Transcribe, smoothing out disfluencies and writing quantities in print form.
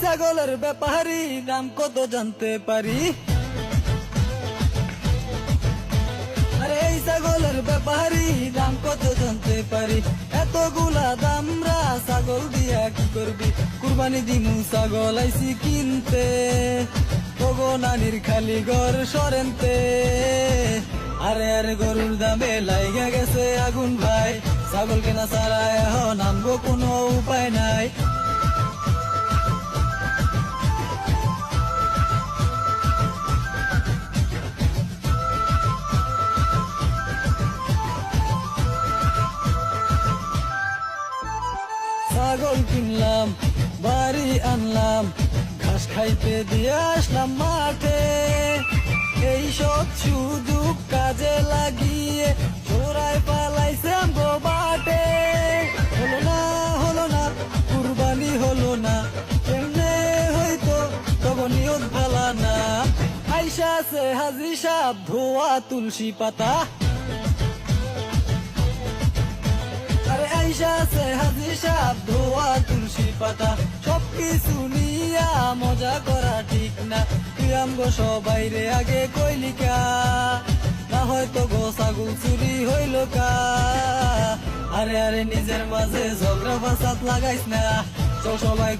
ছাগলের ব্যাপারী নাম কত জানতে পারি? আরে এই ছাগলের ব্যাপারী দাম কত জানতে পারি? এতগুলা দামরা ছাগল দিয়া কি করবি? কুরবানি দিমু ছাগল আইছি কিনতে, ওগো নানির খালি ঘর সরেনতে। আরে আরে গরুর দামে লাইগা গেছে আগুন ভাই, ছাগল কেনা ছাড়া এখন নামবো কোনো উপায় নাই। ছাগল কিনলাম, বাড়ি আনলাম, ঘাস খাইতে দিয়ে আসলাম মাঠে। এই সব সুযোগ কাজে লাগিয়ে চোরাই পালাইছাম গো বাটে। হলো না কুরবানি হলো না, কেমনে হইতো তব নিয়ত ভালা না। আইসা আছে হাজি সাহ ধোয়া তুলসী পাতা, আরে আইসা আছে হাজি সাহ ধোয়া তুলসী পাতা। সবকিছু নিয়া মজা করা ঠিক না, তুই আমগো সবাই রে আগে কইলিকা, না হয়তো গো ছাগল চুরি হইল কা। আরে আরে নিজের মাঝে ঝগড়া ফাসাদ লাগাইস না, চল সবাই